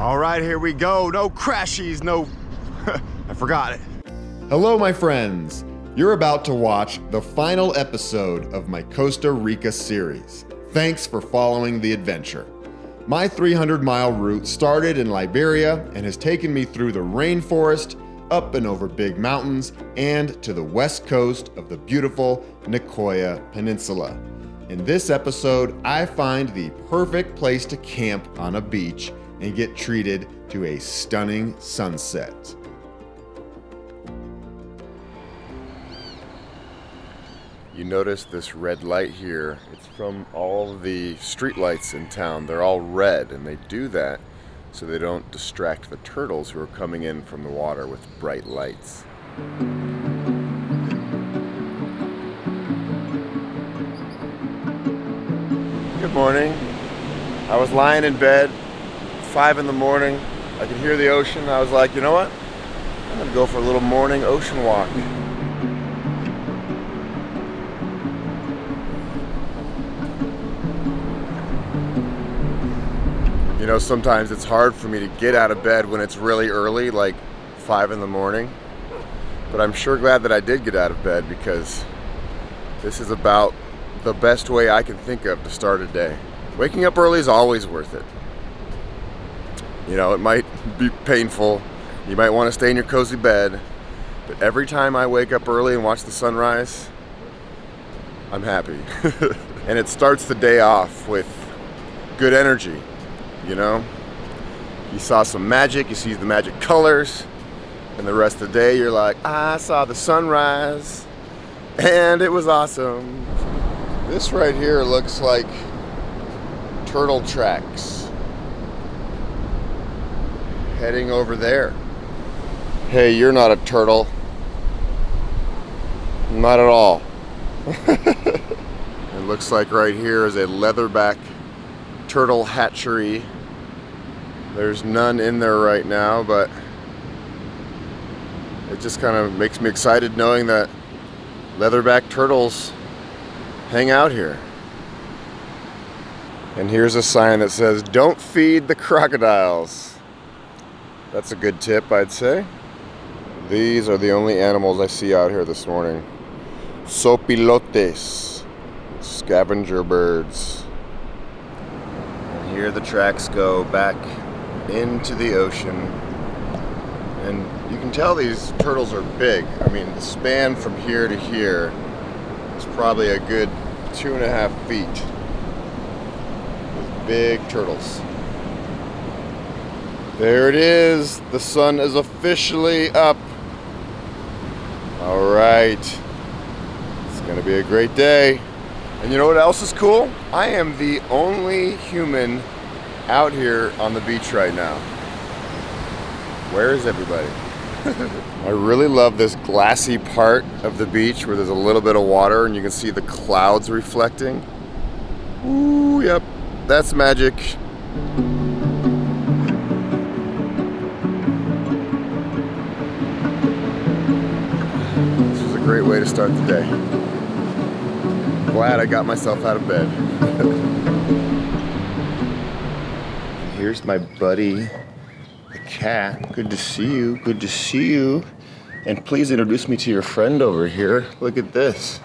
All right, here we go. No crashies, no... I forgot it. Hello, my friends. You're about to watch the final episode of my Costa Rica series. Thanks for following the adventure. My 300-mile route started in Liberia and has taken me through the rainforest, up and over big mountains, and to the west coast of the beautiful Nicoya Peninsula. In this episode, I find the perfect place to camp on a beach and get treated to a stunning sunset. You notice this red light here. It's from all the street lights in town. They're all red, and they do that so they don't distract the turtles who are coming in from the water with bright lights. Good morning. I was lying in bed, 5 in the morning. I could hear the ocean. I was like, you know what? I'm gonna go for a little morning ocean walk. You know, sometimes it's hard for me to get out of bed when it's really early, like 5 in the morning. But I'm sure glad that I did get out of bed because this is about the best way I can think of to start a day. Waking up early is always worth it. You know, it might be painful. You might want to stay in your cozy bed. But every time I wake up early and watch the sunrise, I'm happy. And it starts the day off with good energy. You know, you saw some magic, you see the magic colors, and the rest of the day you're like, I saw the sunrise, and it was awesome. This right here looks like turtle tracks heading over there. Hey, you're not a turtle. Not at all. It looks like right here is a leatherback turtle hatchery. There's none in there right now, but it just kind of makes me excited knowing that leatherback turtles hang out here. And here's a sign that says, "Don't feed the crocodiles." That's a good tip, I'd say. These are the only animals I see out here this morning. Sopilotes, scavenger birds. Here the tracks go back into the ocean, and you can tell these turtles are big. I mean, the span from here to here is probably a good 2.5 feet. These big turtles. There it is. The sun is officially up. All right. It's gonna be a great day. And you know what else is cool? I am the only human out here on the beach right now. Where is everybody? I really love this glassy part of the beach where there's a little bit of water and you can see the clouds reflecting. Ooh, yep, that's magic. This was a great way to start the day. Glad I got myself out of bed. Here's my buddy, the cat. Good to see you, good to see you. And please introduce me to your friend over here. Look at this.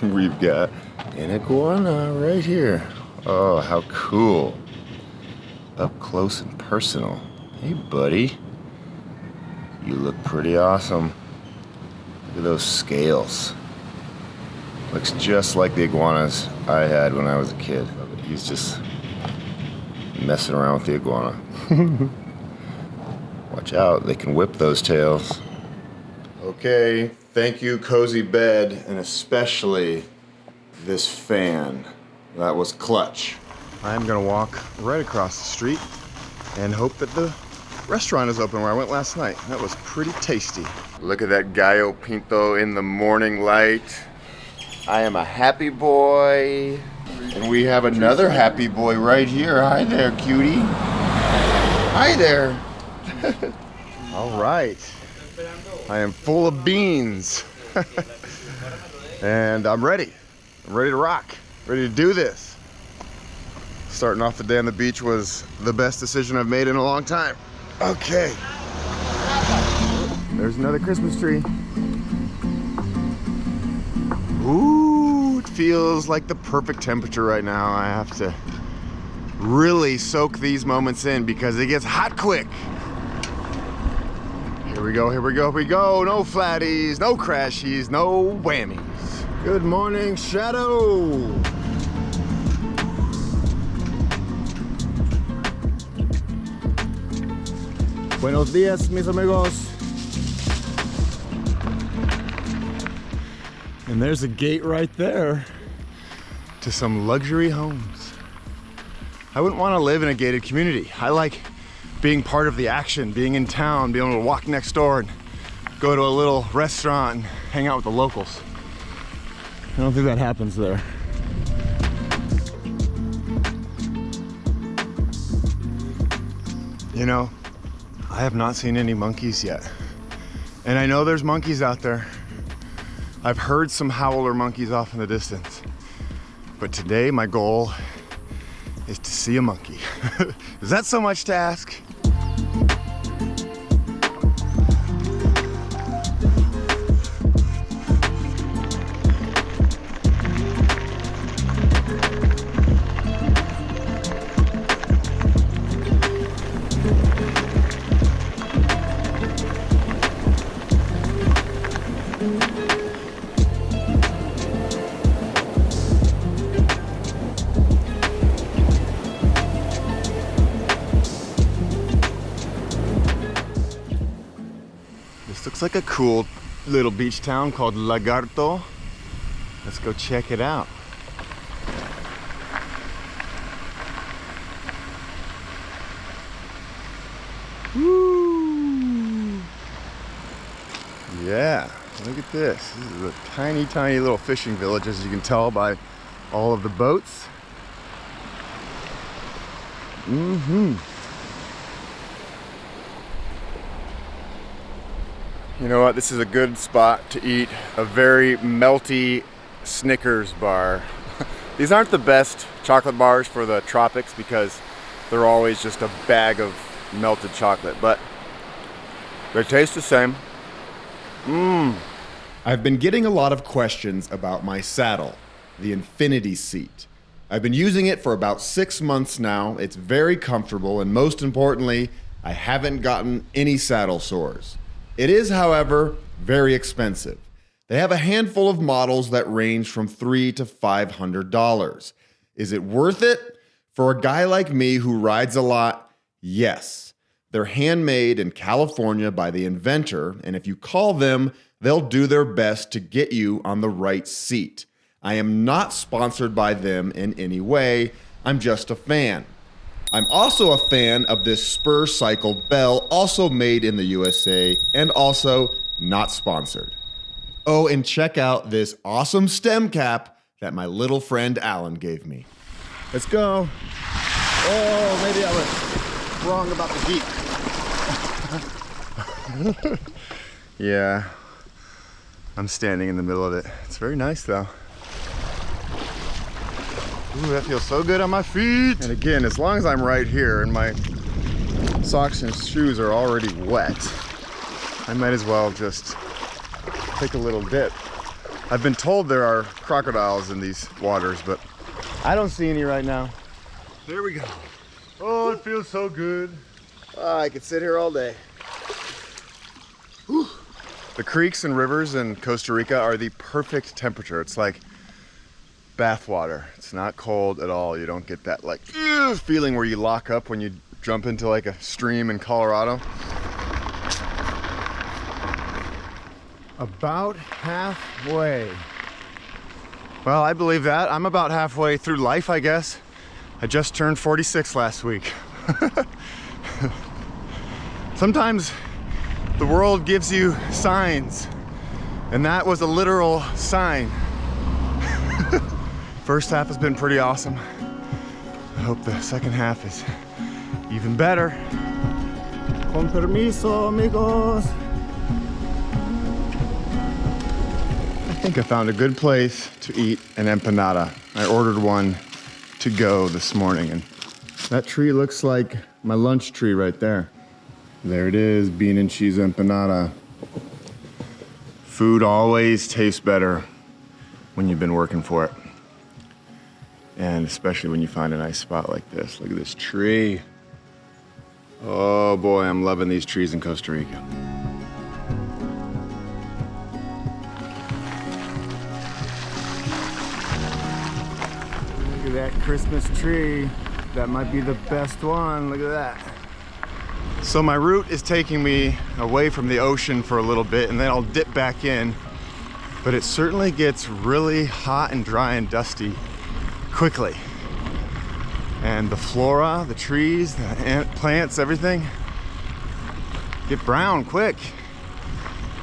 We've got an iguana right here. Oh, how cool. Up close and personal. Hey, buddy. You look pretty awesome. Look at those scales. Looks just like the iguanas I had when I was a kid. He's just messing around with the iguana. Watch out, they can whip those tails. Okay, thank you, cozy bed, and especially this fan. That was clutch. I'm gonna walk right across the street and hope that the restaurant is open where I went last night. That was pretty tasty. Look at that gallo pinto in the morning light. I am a happy boy. And we have another happy boy right here. Hi there, cutie. Hi there. All right. I am full of beans. And I'm ready. I'm ready to rock. Ready to do this. Starting off the day on the beach was the best decision I've made in a long time. Okay. There's another Christmas tree. Ooh, it feels like the perfect temperature right now. I have to really soak these moments in because it gets hot quick. Here we go, here we go, here we go. No flatties, no crashies, no whammies. Good morning, Shadow. Buenos días, mis amigos. And there's a gate right there to some luxury homes. I wouldn't want to live in a gated community. I like being part of the action, being in town, being able to walk next door and go to a little restaurant and hang out with the locals. I don't think that happens there. You know, I have not seen any monkeys yet. And I know there's monkeys out there. I've heard some howler monkeys off in the distance. But today my goal is to see a monkey. Is that so much to ask? Looks like a cool little beach town called Lagarto. Let's go check it out. Woo! Yeah, look at this. This is a tiny, tiny little fishing village, as you can tell by all of the boats. You know what, this is a good spot to eat a very melty Snickers bar. These aren't the best chocolate bars for the tropics because they're always just a bag of melted chocolate, but they taste the same. I've been getting a lot of questions about my saddle, the Infinity Seat. I've been using it for about 6 months now. It's very comfortable, and most importantly, I haven't gotten any saddle sores. It is, however, very expensive. They have a handful of models that range from $300 to $500. Is it worth it? For a guy like me who rides a lot, yes. They're handmade in California by the inventor, and if you call them, they'll do their best to get you on the right seat. I am not sponsored by them in any way. I'm just a fan. I'm also a fan of this Spur Cycle bell, also made in the USA and also not sponsored. Oh, and check out this awesome stem cap that my little friend Alan gave me. Let's go. Oh, maybe I was wrong about the Jeep. Yeah, I'm standing in the middle of it. It's very nice though. Ooh, that feels so good on my feet. And again, as long as I'm right here and my socks and shoes are already wet, I might as well just take a little dip. I've been told there are crocodiles in these waters, but I don't see any right now. There we go. Oh, it feels so good. I could sit here all day. Whew. The creeks and rivers in Costa Rica are the perfect temperature. It's like bath water. It's not cold at all. You don't get that like feeling where you lock up when you jump into like a stream in Colorado. About halfway. Well, I believe that. I'm about halfway through life, I guess. I just turned 46 last week. Sometimes the world gives you signs, and that was a literal sign. First half has been pretty awesome. I hope the second half is even better. Con permiso, amigos. I think I found a good place to eat an empanada. I ordered one to go this morning, and that tree looks like my lunch tree right there. There it is, bean and cheese empanada. Food always tastes better when you've been working for it. And especially when you find a nice spot like this. Look at this tree. Oh boy, I'm loving these trees in Costa Rica. Look at that Christmas tree. That might be the best one. Look at that. So my route is taking me away from the ocean for a little bit, and then I'll dip back in. But it certainly gets really hot and dry and dusty quickly. And the flora, the trees, the plants, everything get brown quick.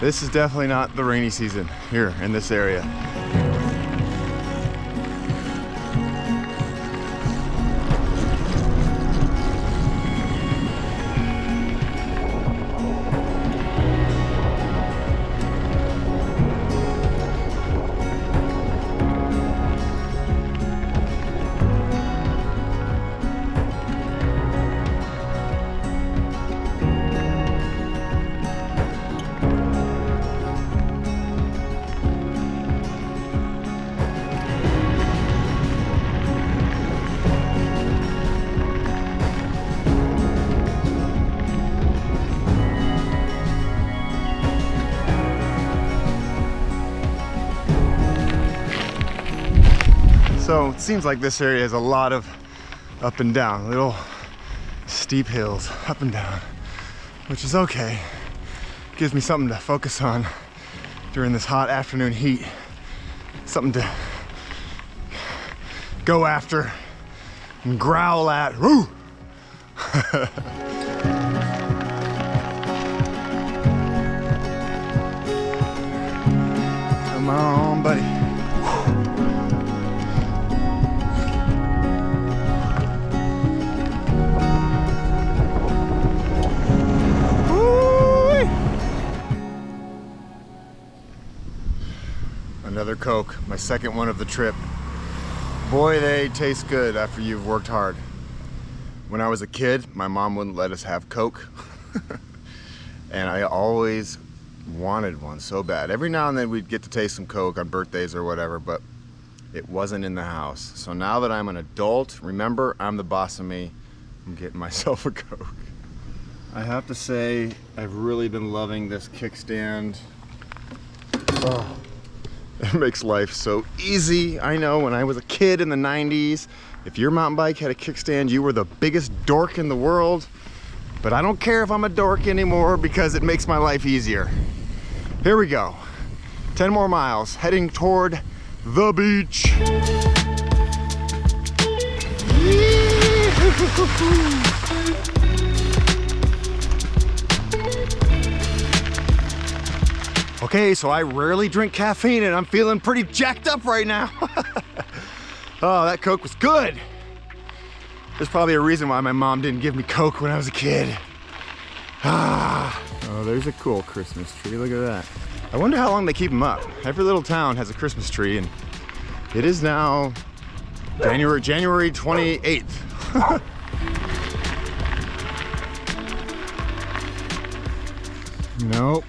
This is definitely not the rainy season here in this area. So it seems like this area has a lot of up and down, little steep hills, up and down, which is okay. Gives me something to focus on during this hot afternoon heat. Something to go after and growl at. Woo! Come on, buddy. Another Coke, my second one of the trip. Boy, they taste good after you've worked hard. When I was a kid, my mom wouldn't let us have Coke. And I always wanted one so bad. Every now and then we'd get to taste some Coke on birthdays or whatever, but it wasn't in the house. So now that I'm an adult, remember, I'm the boss of me. I'm getting myself a Coke. I have to say, I've really been loving this kickstand. Oh. It makes life so easy. I know when I was a kid in the 90s, if your mountain bike had a kickstand, you were the biggest dork in the world. But I don't care if I'm a dork anymore because it makes my life easier. Here we go. 10 more miles, heading toward the beach. Okay, so I rarely drink caffeine and I'm feeling pretty jacked up right now. Oh, that Coke was good. There's probably a reason why my mom didn't give me Coke when I was a kid. Ah. Oh, there's a cool Christmas tree, look at that. I wonder how long they keep them up. Every little town has a Christmas tree, and it is now January 28th. Nope.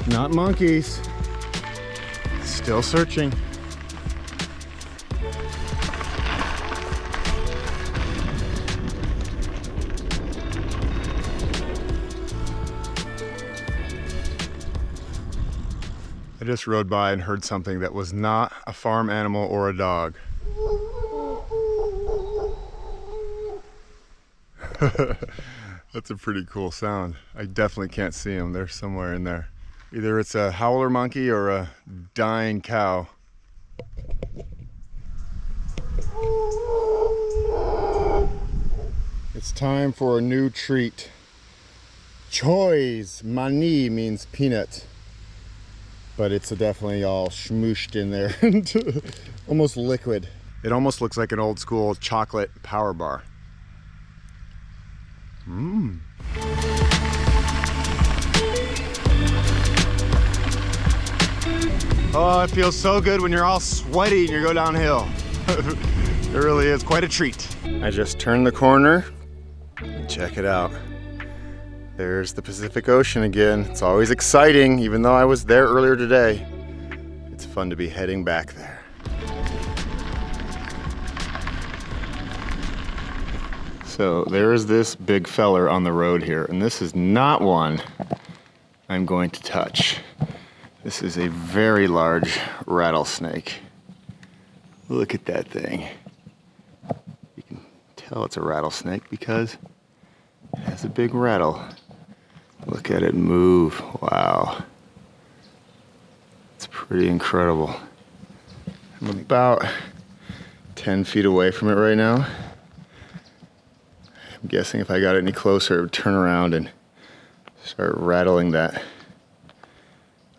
Not monkeys. Still searching. I just rode by and heard something that was not a farm animal or a dog. That's a pretty cool sound. I definitely can't see them. They're somewhere in there. Either it's a howler monkey or a dying cow. It's time for a new treat. Choys mani means peanut, but it's definitely all smooshed in there and almost liquid. It almost looks like an old school chocolate power bar. Mmm. Oh, it feels so good when you're all sweaty and you go downhill. It really is quite a treat. I just turned the corner. Check it out. There's the Pacific Ocean again. It's always exciting, even though I was there earlier today. It's fun to be heading back there. So there is this big feller on the road here, and this is not one I'm going to touch. This is a very large rattlesnake. Look at that thing. You can tell it's a rattlesnake because it has a big rattle. Look at it move. Wow. It's pretty incredible. I'm about 10 feet away from it right now. I'm guessing if I got any closer, it would turn around and start rattling that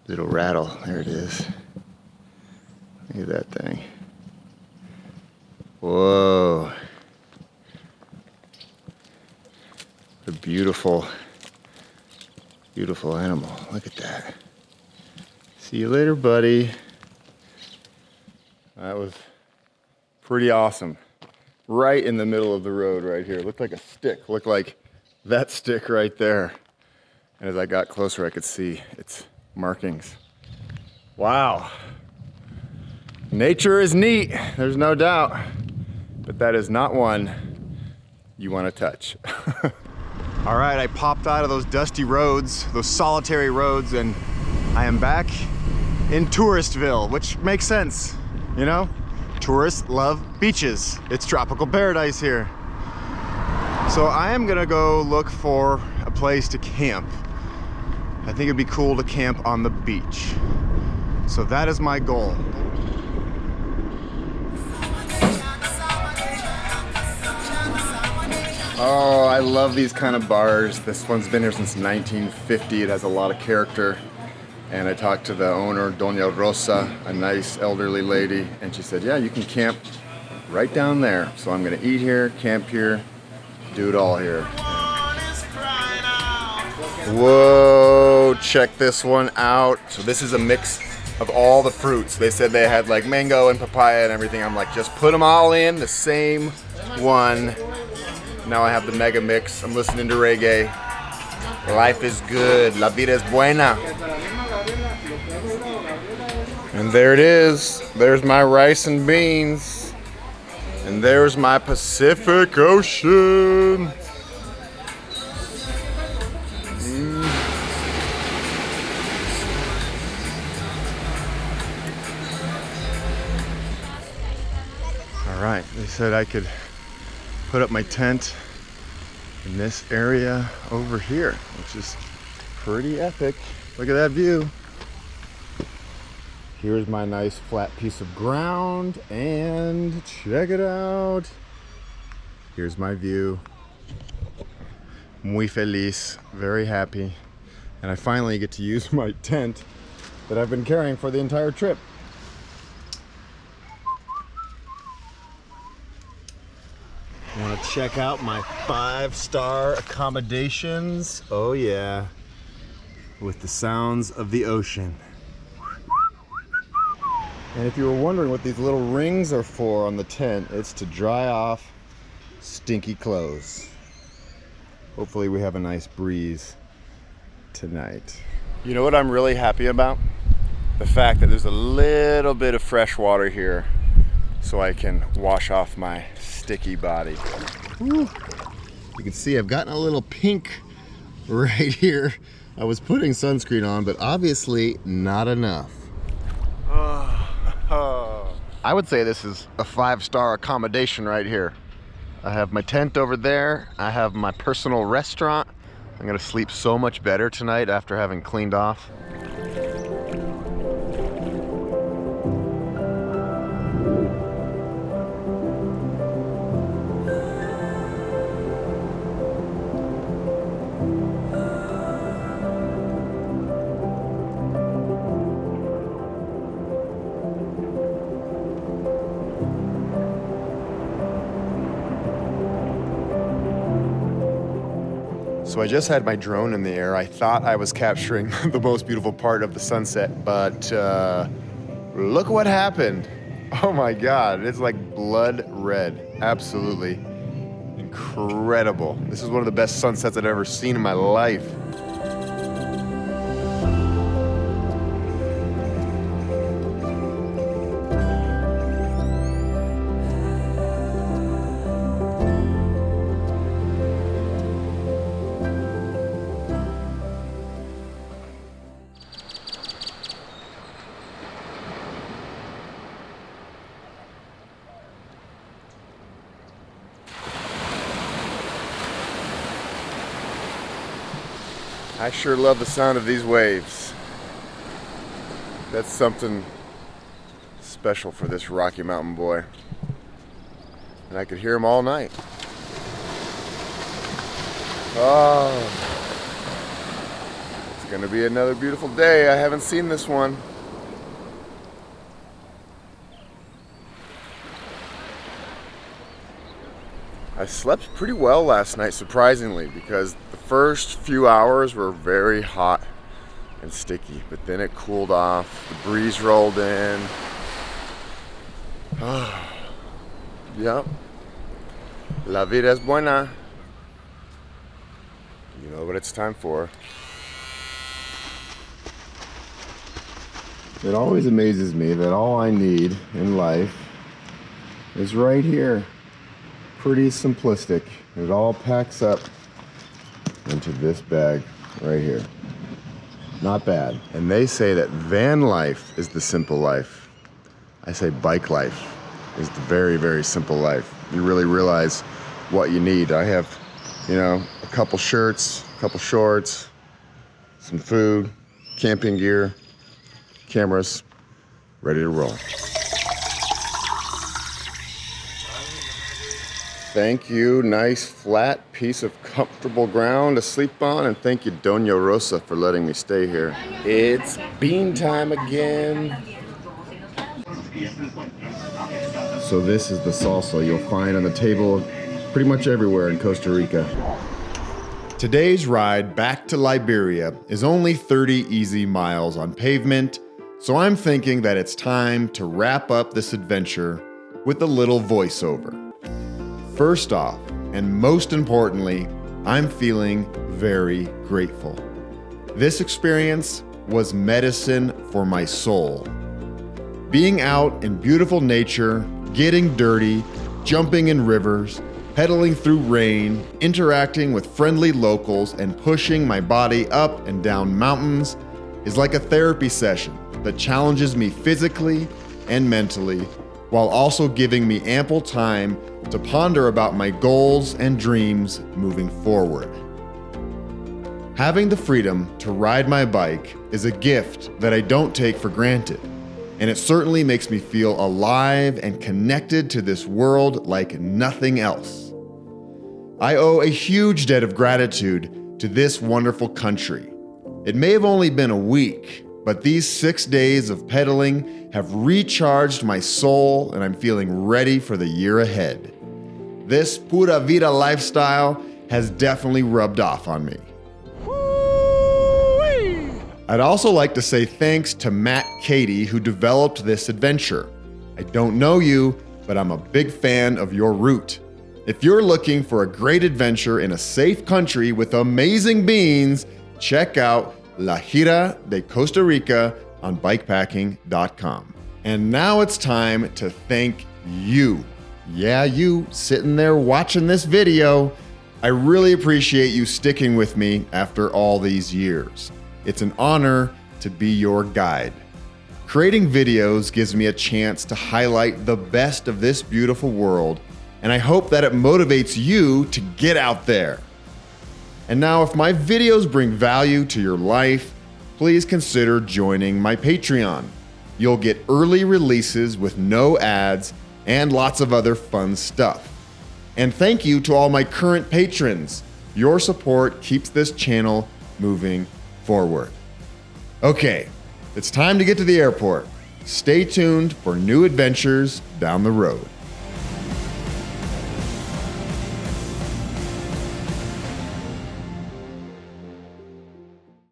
little rattle. There it is. Look at that thing. Whoa. A beautiful, beautiful animal. Look at that. See you later, buddy. That was pretty awesome. Right in the middle of the road right here. Looked like a stick. Looked like that stick right there. And as I got closer, I could see its markings. Wow. Nature is neat, there's no doubt. But that is not one you want to touch. All right, I popped out of those dusty roads, those solitary roads, and I am back in Touristville, which makes sense, you know? Tourists love beaches. It's tropical paradise here. So I am gonna go look for a place to camp. I think it'd be cool to camp on the beach. So that is my goal. Oh, I love these kind of bars. This one's been here since 1950. It has a lot of character. And I talked to the owner, Doña Rosa, a nice elderly lady, and she said, yeah, you can camp right down there. So I'm gonna eat here, camp here, do it all here. Whoa, check this one out. So this is a mix of all the fruits. They said they had like mango and papaya and everything. I'm like, just put them all in the same one. Now I have the mega mix. I'm listening to reggae. Life is good. La vida es buena. And there it is. There's my rice and beans. And there's my Pacific Ocean. All right, they said I could put up my tent in this area over here, which is pretty epic. Look at that view. Here's my nice flat piece of ground, and check it out. Here's my view. Muy feliz, very happy. And I finally get to use my tent that I've been carrying for the entire trip. I want to check out my 5-star accommodations. Oh yeah, with the sounds of the ocean. And if you were wondering what these little rings are for on the tent, it's to dry off stinky clothes. Hopefully we have a nice breeze tonight. You know what I'm really happy about? The fact that there's a little bit of fresh water here so I can wash off my sticky body. Woo. You can see I've gotten a little pink right here. I was putting sunscreen on, but obviously not enough. I would say this is a 5-star accommodation right here. I have my tent over there. I have my personal restaurant. I'm gonna sleep so much better tonight after having cleaned off. So I just had my drone in the air. I thought I was capturing the most beautiful part of the sunset, but look what happened. Oh my God, it's like blood red. Absolutely incredible. This is one of the best sunsets I've ever seen in my life. I sure love the sound of these waves. That's something special for this Rocky Mountain boy. And I could hear them all night. Oh, it's gonna be another beautiful day. I haven't seen this one. I slept pretty well last night, surprisingly, because the first few hours were very hot and sticky, but then it cooled off, the breeze rolled in. Yep. La vida es buena. You know what it's time for. It always amazes me that all I need in life is right here. Pretty simplistic. It all packs up into this bag right here. Not bad. And they say that van life is the simple life. I say bike life is the very, very simple life. You really realize what you need. I have, you know, a couple shirts, a couple shorts, some food, camping gear, cameras, ready to roll. Thank you, nice flat piece of comfortable ground to sleep on, and thank you, Doña Rosa, for letting me stay here. It's bean time again. So this is the salsa you'll find on the table pretty much everywhere in Costa Rica. Today's ride back to Liberia is only 30 easy miles on pavement, so I'm thinking that it's time to wrap up this adventure with a little voiceover. First off, and most importantly, I'm feeling very grateful. This experience was medicine for my soul. Being out in beautiful nature, getting dirty, jumping in rivers, pedaling through rain, interacting with friendly locals, and pushing my body up and down mountains is like a therapy session that challenges me physically and mentally, while also giving me ample time to ponder about my goals and dreams moving forward. Having the freedom to ride my bike is a gift that I don't take for granted, and it certainly makes me feel alive and connected to this world like nothing else. I owe a huge debt of gratitude to this wonderful country. It may have only been a week, but these 6 days of pedaling have recharged my soul, and I'm feeling ready for the year ahead. This pura vida lifestyle has definitely rubbed off on me. Woo-wee! I'd also like to say thanks to Matt Cady, who developed this adventure. I don't know you, but I'm a big fan of your route. If you're looking for a great adventure in a safe country with amazing beans, check out La Gira de Costa Rica on bikepacking.com. And now it's time to thank you. Yeah, you sitting there watching this video. I really appreciate you sticking with me after all these years. It's an honor to be your guide. Creating videos gives me a chance to highlight the best of this beautiful world, and I hope that it motivates you to get out there. And now, if my videos bring value to your life, please consider joining my Patreon. You'll get early releases with no ads and lots of other fun stuff. And thank you to all my current patrons. Your support keeps this channel moving forward. Okay, it's time to get to the airport. Stay tuned for new adventures down the road.